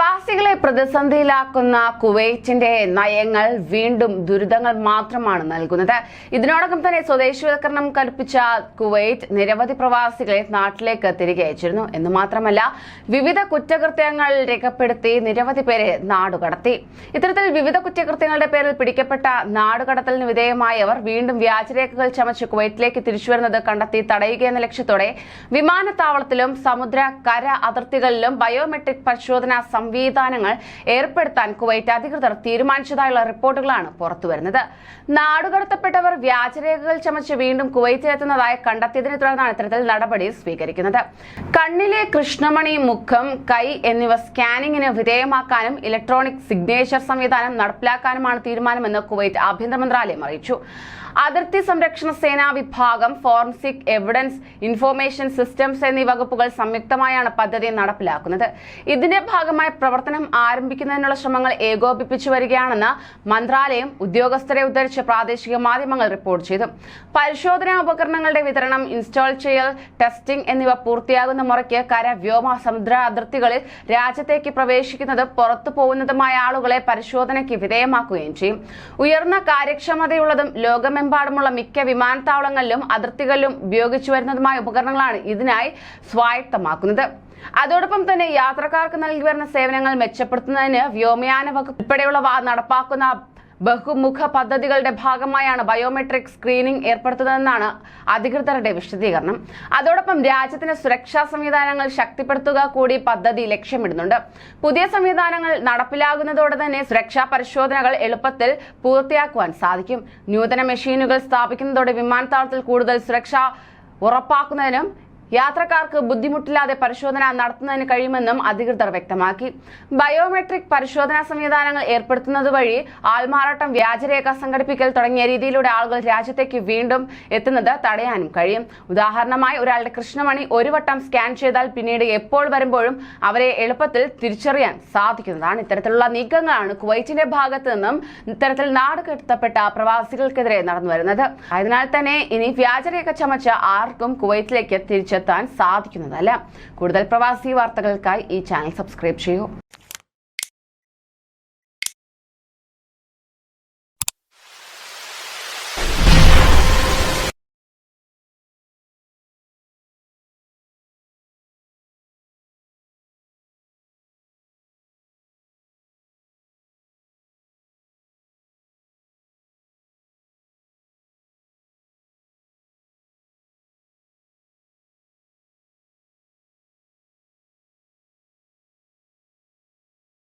പ്രവാസികളെ പ്രതിസന്ധിയിലാക്കുന്ന കുവൈറ്റിന്റെ നയങ്ങൾ വീണ്ടും ദുരിതങ്ങൾ മാത്രമാണ് നൽകുന്നത്. ഇതിനോടകം തന്നെ സ്വദേശിവൽക്കരണം കൽപ്പിച്ച കുവൈറ്റ് നിരവധി പ്രവാസികളെ നാട്ടിലേക്ക് തിരികെ അയച്ചിരുന്നു എന്ന് മാത്രമല്ല വിവിധ കുറ്റകൃത്യങ്ങൾ രേഖപ്പെടുത്തി നിരവധി പേരെ നാടുകടത്തി. ഇത്തരത്തിൽ വിവിധ കുറ്റകൃത്യങ്ങളുടെ പേരിൽ പിടിക്കപ്പെട്ട നാടുകടത്തലിന് വിധേയമായവർ വീണ്ടും വ്യാജരേഖകൾ ചമച്ച് കുവൈറ്റിലേക്ക് തിരിച്ചുവരുന്നത് കണ്ടെത്തി തടയുകയെന്ന ലക്ഷ്യത്തോടെ വിമാനത്താവളത്തിലും സമുദ്ര കര അതിർത്തികളിലും ബയോമെട്രിക് പരിശോധനാ സംവിധാനങ്ങൾ ഏർപ്പെടുത്താൻ കുവൈറ്റ് അധികൃതർ തീരുമാനിച്ചതായുള്ള റിപ്പോർട്ടുകളാണ് പുറത്തുവരുന്നത്. നാടുകടത്തപ്പെട്ടവർ വ്യാജരേഖകൾ ചമച്ച് വീണ്ടും കുവൈറ്റിലെത്തുന്നതായി കണ്ടെത്തിയതിനെ തുടർന്നാണ് ഇത്തരത്തിൽ നടപടി സ്വീകരിക്കുന്നത്. കണ്ണിലെ കൃഷ്ണമണി, മുഖം, കൈ എന്നിവ സ്കാനിങ്ങിന് വിധേയമാക്കാനും ഇലക്ട്രോണിക് സിഗ്നേച്ചർ സംവിധാനം നടപ്പിലാക്കാനുമാണ് തീരുമാനമെന്ന് കുവൈറ്റ് ആഭ്യന്തര മന്ത്രാലയം അറിയിച്ചു. അതിർത്തി സംരക്ഷണ സേനാ വിഭാഗം, ഫോറൻസിക് എവിഡൻസ് ഇൻഫോർമേഷൻ സിസ്റ്റംസ് എന്നീ വകുപ്പുകൾ സംയുക്തമായാണ് പദ്ധതി നടപ്പിലാക്കുന്നത്. ഇതിന്റെ ഭാഗമായി പ്രവർത്തനം ആരംഭിക്കുന്നതിനുള്ള ശ്രമങ്ങൾ ഏകോപിപ്പിച്ചു വരികയാണെന്ന് മന്ത്രാലയം ഉദ്യോഗസ്ഥരെ ഉദ്ധരിച്ച് പ്രാദേശിക മാധ്യമങ്ങൾ റിപ്പോർട്ട് ചെയ്തു. പരിശോധനാ ഉപകരണങ്ങളുടെ വിതരണം, ഇൻസ്റ്റാൾ ചെയ്യൽ, ടെസ്റ്റിംഗ് എന്നിവ പൂർത്തിയാകുന്ന മുറയ്ക്ക് കര, വ്യോമ, സമുദ്ര അതിർത്തികളിൽ രാജ്യത്തേക്ക് പ്രവേശിക്കുന്നതും പുറത്തു പോകുന്നതുമായ ആളുകളെ പരിശോധനയ്ക്ക് വിധേയമാക്കുകയും ചെയ്യും. ഉയർന്ന കാര്യക്ഷമതയുള്ളതും ലോകമെമ്പാടുമുള്ള മിക്ക വിമാനത്താവളങ്ങളിലും അതിർത്തികളിലും ഉപയോഗിച്ചു വരുന്നതുമായ ഉപകരണങ്ങളാണ് ഇതിനായി സ്വായത്തമാക്കുന്നത്. അതോടൊപ്പം തന്നെ യാത്രക്കാർക്ക് നൽകി വരുന്ന സേവനങ്ങൾ മെച്ചപ്പെടുത്തുന്നതിന് വ്യോമയാന വകുപ്പ് ഉൾപ്പെടെയുള്ളവ നടപ്പാക്കുന്ന ബഹുമുഖ പദ്ധതികളുടെ ഭാഗമായാണ് ബയോമെട്രിക് സ്ക്രീനിംഗ് ഏർപ്പെടുത്തുന്നതെന്നാണ് അധികൃതരുടെ വിശദീകരണം. അതോടൊപ്പം രാജ്യത്തിന്റെ സുരക്ഷാ സംവിധാനങ്ങൾ ശക്തിപ്പെടുത്തുക കൂടി പദ്ധതി ലക്ഷ്യമിടുന്നുണ്ട്. പുതിയ സംവിധാനങ്ങൾ നടപ്പിലാകുന്നതോടെ തന്നെ സുരക്ഷാ പരിശോധനകൾ എളുപ്പത്തിൽ പൂർത്തിയാക്കുവാൻ സാധിക്കും. നൂതന മെഷീനുകൾ സ്ഥാപിക്കുന്നതോടെ വിമാനത്താവളത്തിൽ കൂടുതൽ സുരക്ഷ ഉറപ്പാക്കുന്നതിനും യാത്രക്കാർക്ക് ബുദ്ധിമുട്ടില്ലാതെ പരിശോധന നടത്തുന്നതിന് കഴിയുമെന്നും അധികൃതർ വ്യക്തമാക്കി. ബയോമെട്രിക് പരിശോധനാ സംവിധാനങ്ങൾ ഏർപ്പെടുത്തുന്നത് വഴി ആൾമാറാട്ടം, വ്യാജരേഖ സംഘടിപ്പിക്കൽ തുടങ്ങിയ രീതിയിലൂടെ ആളുകൾ രാജ്യത്തേക്ക് വീണ്ടും എത്തുന്നത് തടയാനും കഴിയും. ഉദാഹരണമായി ഒരാളുടെ കൃഷ്ണമണി ഒരു വട്ടം സ്കാൻ ചെയ്താൽ പിന്നീട് എപ്പോൾ വരുമ്പോഴും അവരെ എളുപ്പത്തിൽ തിരിച്ചറിയാൻ സാധിക്കുന്നതാണ്. ഇത്തരത്തിലുള്ള നീക്കങ്ങളാണ് കുവൈറ്റിന്റെ ഭാഗത്തു നിന്നും ഇത്തരത്തിൽ നാടുകടത്തപ്പെട്ട പ്രവാസികൾക്കെതിരെ നടന്നു വരുന്നത്. അതിനാൽ തന്നെ ഇനി വ്യാജരേഖ ചമച്ച ആർക്കും കുവൈറ്റിലേക്ക് തിരിച്ചെത്താൻ സാധിക്കുന്നതല്ല. കൂടുതൽ പ്രവാസി വാർത്തകൾക്കായി ഈ ചാനൽ സബ്സ്ക്രൈബ് ചെയ്യൂ.